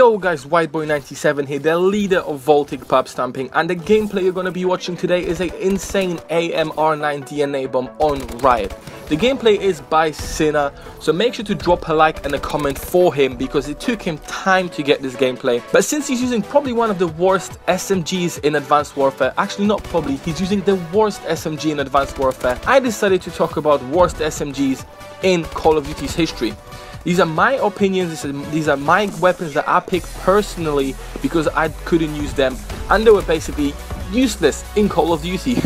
Yo guys, Whiteboy97 here, the leader of Voltic Pubstomping, and the gameplay you're going to be watching today is an insane AMR9 DNA bomb on Riot. The gameplay is by Sinner, so make sure to drop a like and a comment for him because it took him time to get this gameplay. But since he's using probably one of the worst SMGs in Advanced Warfare, actually not probably, he's using the worst SMG in Advanced Warfare, I decided to talk about worst SMGs in Call of Duty's history. These are my opinions, these are my weapons that I picked personally because I couldn't use them and they were basically useless in Call of Duty.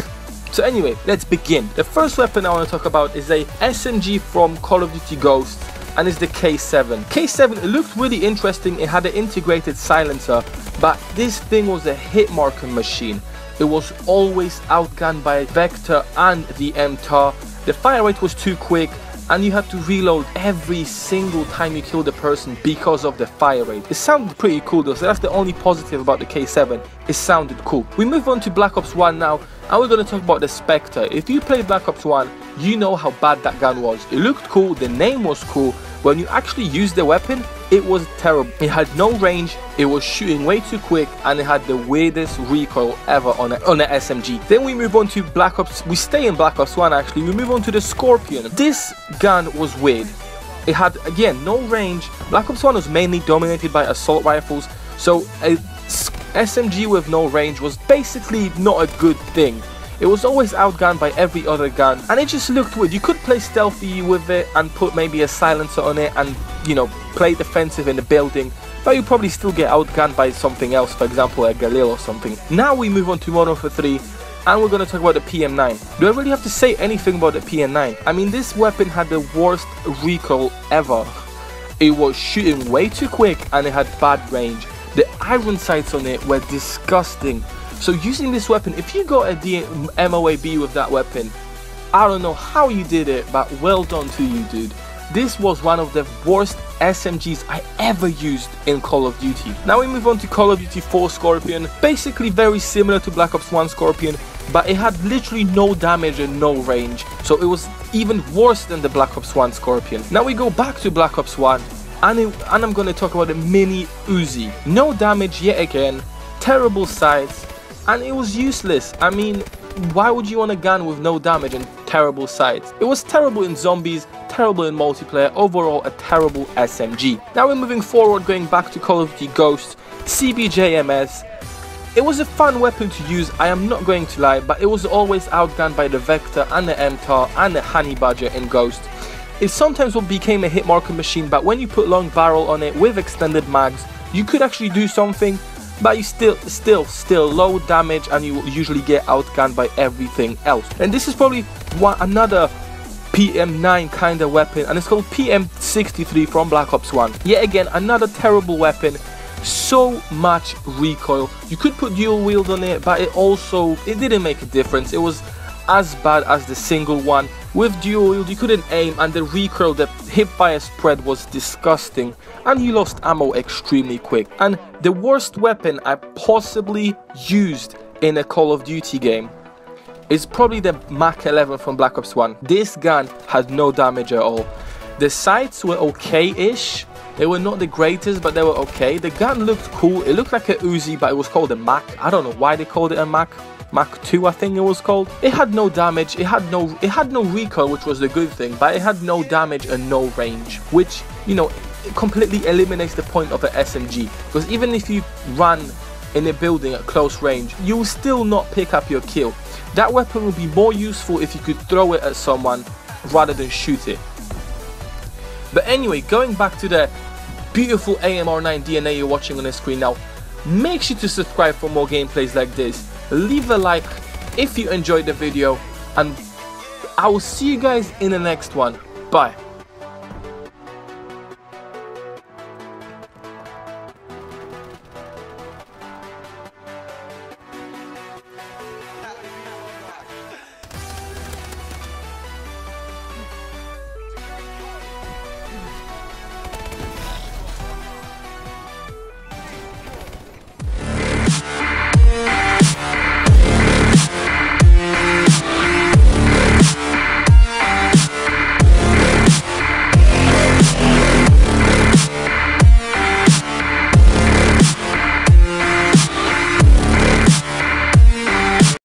So anyway, let's begin. The first weapon I want to talk about is a SMG from Call of Duty Ghosts and it's the K7. K7, it looked really interesting, it had an integrated silencer, but this thing was a hit marker machine. It was always outgunned by Vector and the MTAR. The fire rate was too quick, and you had to reload every single time you killed a person because of the fire rate. It sounded pretty cool though, so that's the only positive about the K7. It sounded cool. We move on to Black Ops 1 now, and we're going to talk about the Spectre. If you played Black Ops 1, you know how bad that gun was. It looked cool, the name was cool. When you actually used the weapon, it was terrible. It had no range, it was shooting way too quick, and it had the weirdest recoil ever on an SMG. Then we move on to Black Ops, we stay in Black Ops 1 actually, we move on to the Scorpion. This gun was weird. It had, again, no range. Black Ops 1 was mainly dominated by assault rifles, so a SMG with no range was basically not a good thing. It was always outgunned by every other gun, and it just looked weird. You could play stealthy with it and put maybe a silencer on it and, you know, play defensive in the building, but you probably still get outgunned by something else, for example a Galil or something. Now we move on to Modern Warfare 3, and we're going to talk about the PM9. Do I really have to say anything about the PM9? I mean, this weapon had the worst recoil ever. It was shooting way too quick and it had bad range. The iron sights on it were disgusting. So using this weapon, if you got a MOAB with that weapon, I don't know how you did it, but well done to you, dude. This was one of the worst SMGs I ever used in Call of Duty. Now we move on to Call of Duty 4 Scorpion. Basically very similar to Black Ops 1 Scorpion, but it had literally no damage and no range. So it was even worse than the Black Ops 1 Scorpion. Now we go back to Black Ops 1, and I'm going to talk about the Mini Uzi. No damage yet again, terrible sights, and it was useless. I mean, why would you want a gun with no damage and terrible sights? It was terrible in zombies, terrible in multiplayer, overall a terrible SMG. Now we're moving forward, going back to Call of Duty Ghosts, CBJMS. It was a fun weapon to use, I am not going to lie, but it was always outgunned by the Vector and the MTAR and the Honey Badger in Ghost. It sometimes became a hit marker machine, but when you put long barrel on it with extended mags, you could actually do something, but you still low damage and you usually get outgunned by everything else. And this is probably another PM9 kind of weapon, and it's called PM63 from Black Ops 1. Yet again, another terrible weapon, so much recoil. You could put dual wield on it, but it didn't make a difference. It was as bad as the single one. With dual wield you couldn't aim, and the recoil, the hipfire spread was disgusting, and you lost ammo extremely quick. And the worst weapon I possibly used in a Call of Duty game is probably the Mach 11 from Black Ops 1. This gun had no damage at all. The sights were okay-ish. They were not the greatest, but they were okay. The gun looked cool. It looked like a Uzi, but it was called a Mach. I don't know why they called it a Mach. Mach 2 I think it was called. It had no damage, it had no recoil, which was the good thing, but it had no damage and no range, which, you know, it completely eliminates the point of an SMG, because even if you run in a building at close range, you will still not pick up your kill. That weapon would be more useful if you could throw it at someone rather than shoot it. But anyway, going back to the beautiful AMR9 DNA you're watching on the screen now, make sure to subscribe for more gameplays like this. Leave a like if you enjoyed the video, and I will see you guys in the next one. Bye.